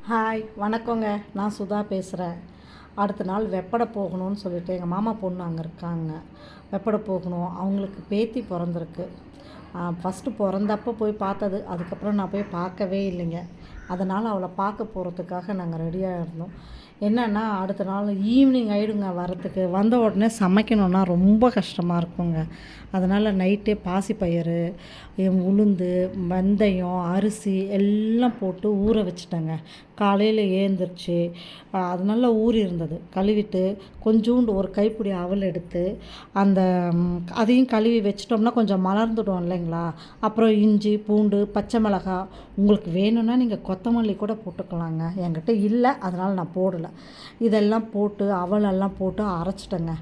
Hi வணக்கங்க. நான் சுதா பேசுகிறேன். அடுத்த நாள் வெப்படை போகணும்னு சொல்லிட்டு எங்கள் மாமா பொண்ணு அங்கே இருக்காங்க. வெப்படை போகணும். அவங்களுக்கு பேத்தி பிறந்திருக்கு. ஃபஸ்ட்டு பிறந்தப்போ போய் பார்த்தது. அதுக்கப்புறம் நான் போய் பார்க்கவே இல்லைங்க. அதனால் அவளை பார்க்க போகிறதுக்காக நாங்கள் ரெடியாக இருந்தோம். என்னென்னா அடுத்த நாள் ஈவினிங் ஆகிடுங்க வரத்துக்கு. வந்த உடனே சமைக்கணுன்னா ரொம்ப கஷ்டமாக இருக்குங்க. அதனால் நைட்டே பாசிப்பயிறு, உளுந்து, வெந்தயம், அரிசி எல்லாம் போட்டு ஊற வச்சுட்டேங்க. காலையில் ஏந்திரிச்சு அது நல்லா ஊறி இருந்தது. கழுவிட்டு கொஞ்சோண்டு ஒரு கைப்பிடி அவல் எடுத்து அந்த அதையும் கழுவி வச்சிட்டோம்னா கொஞ்சம் மலர்ந்துடும் இல்லைங்களா. அப்புறம் இஞ்சி, பூண்டு, பச்சை மிளகாய், உங்களுக்கு வேணும்னா நீங்கள் கொத்தமல்லி கூட போட்டுக்கலாங்க. என்கிட்ட இல்லை, அதனால் நான் போடலை. இதெல்லாம் போட்டு அவலெல்லாம் போட்டு அரைச்சிட்டேங்க.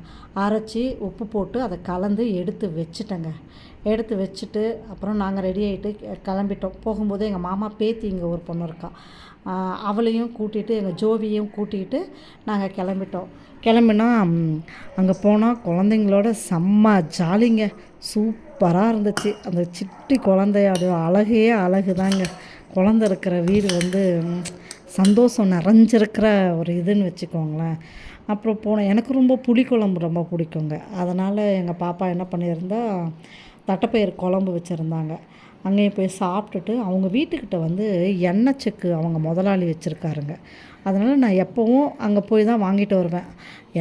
அரைச்சி உப்பு போட்டு அதை கலந்து எடுத்து வச்சுட்டேங்க. எடுத்து வச்சுட்டு அப்புறம் நாங்கள் ரெடி ஆகிட்டு கிளம்பிட்டோம். போகும்போது எங்கள் மாமா பேத்தி இங்கே ஒரு பொண்ணு இருக்கா, அவளையும் கூட்டிகிட்டு எங்கள் ஜோவியையும் கூட்டிகிட்டு நாங்கள் கிளம்பிட்டோம். கிளம்பினா அங்கே போனால் குழந்தைங்களோட செம்ம ஜாலிங்க. சூப்பராக இருந்துச்சு. அந்த சிட்டி குழந்தையோட அழகே அழகு தாங்க. குழந்த இருக்கிற வீடு சந்தோஷம் நிறைஞ்சிருக்கிற ஒரு இதுன்னு வச்சுக்கோங்களேன். அப்புறம் போனேன். எனக்கு ரொம்ப புளிக்குழம்பு ரொம்ப பிடிக்குங்க. அதனால் எங்கள் பாப்பா என்ன பண்ணியிருந்தா தட்டைப்பயிறு குழம்பு வச்சுருந்தாங்க. அங்கேயும் போய் சாப்பிட்டுட்டு அவங்க வீட்டுக்கிட்ட எண்ணெய் செக்கு அவங்க முதலாளி வச்சுருக்காருங்க. அதனால் நான் எப்போவும் அங்கே போய் தான் வாங்கிட்டு வருவேன்.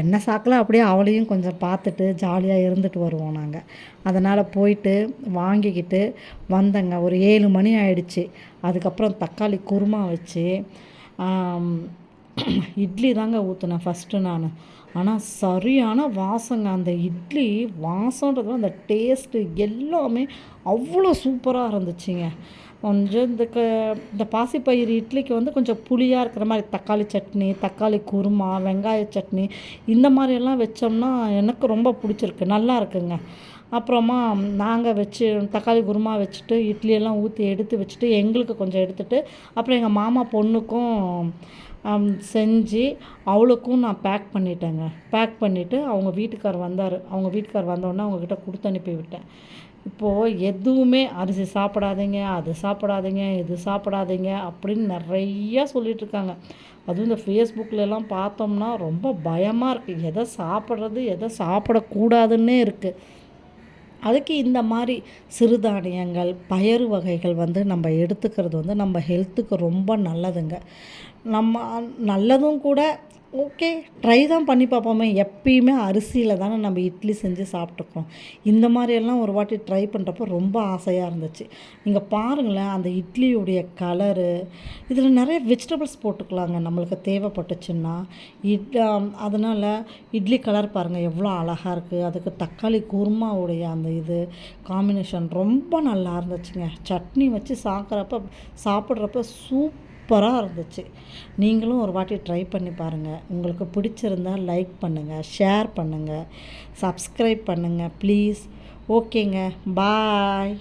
எண்ணெய் சாக்கில் அப்படியே அவளையும் கொஞ்சம் பார்த்துட்டு ஜாலியாக இருந்துட்டு வருவோம் நாங்கள். அதனால் போயிட்டு வாங்கிக்கிட்டு வந்தேங்க. ஒரு 7 மணி ஆயிடுச்சு. அதுக்கப்புறம் தக்காளி குருமா வச்சு இட்லி தாங்க ஊற்றினேன் ஃபஸ்ட்டு நான். ஆனால் சரியான வாசங்க. அந்த இட்லி வாசன்றது அந்த டேஸ்ட்டு எல்லாமே அவ்வளோ சூப்பராக இருந்துச்சுங்க. கொஞ்சம் இந்த பாசிப்பயிறு இட்லிக்கு கொஞ்சம் புளியாக இருக்கிற மாதிரி தக்காளி சட்னி, தக்காளி குருமா, வெங்காய சட்னி இந்த மாதிரியெல்லாம் வச்சோம்னா எனக்கு ரொம்ப பிடிச்சிருக்கு, நல்லா இருக்குங்க. அப்புறமா நாங்கள் வச்சு தக்காளி குருமா வச்சுட்டு இட்லியெல்லாம் ஊற்றி எடுத்து வச்சுட்டு எங்களுக்கு கொஞ்சம் எடுத்துகிட்டு அப்புறம் எங்கள் மாமா பொண்ணுக்கும் செஞ்சு அவளுக்கும் நான் பேக் பண்ணிட்டேங்க. பேக் பண்ணிவிட்டு அவங்க வீட்டுக்கார் வந்தார். அவங்க வீட்டுக்கார் வந்தோடனே அவங்கக்கிட்ட கொடுத்து அனுப்பி விட்டேன். இப்போது எதுவுமே அரிசி சாப்பிடாதீங்க, அது சாப்பிடாதீங்க, இது சாப்பிடாதீங்க அப்படின்னு நிறையா சொல்லிகிட்ருக்காங்க. அதுவும் இந்த ஃபேஸ்புக்கிலலாம் பார்த்தோம்னா ரொம்ப பயமாக இருக்குது. எதை சாப்பிட்றது எதை சாப்பிடக்கூடாதுன்னே இருக்குது. அதுக்கு இந்த மாதிரி சிறுதானியங்கள், பயறு வகைகள் நம்ம எடுத்துக்கிறது நம்ம ஹெல்த்துக்கு ரொம்ப நல்லதுங்க. நம்ம நல்லதும் கூட. ஓகே, ட்ரை தான் பண்ணி பார்ப்போமே. எப்பயுமே அரிசியில் தானே நம்ம இட்லி செஞ்சு சாப்பிட்ருக்கோம். இந்த மாதிரியெல்லாம் ஒரு வாட்டி ட்ரை பண்ணுறப்போ ரொம்ப ஆசையாக இருந்துச்சு. நீங்கள் பாருங்களேன், அந்த இட்லியுடைய கலரு, இதில் நிறைய வெஜிடபிள்ஸ் போட்டுக்கலாங்க நம்மளுக்கு தேவைப்பட்டுச்சுன்னா. அதனால் இட்லி கலர் பாருங்கள் எவ்வளோ அழகாக இருக்குது. அதுக்கு தக்காளி குருமாவுடைய அந்த இது காம்பினேஷன் ரொம்ப நல்லா இருந்துச்சுங்க. சட்னி வச்சு சாப்பிட்றப்ப சூப்பராக இருந்துச்சு. நீங்களும் ஒரு வாட்டி ட்ரை பண்ணி பாருங்கள். உங்களுக்கு பிடிச்சிருந்தால் லைக் பண்ணுங்கள், ஷேர் பண்ணுங்கள், சப்ஸ்கிரைப் பண்ணுங்கள் ப்ளீஸ். ஓகேங்க, பாய்.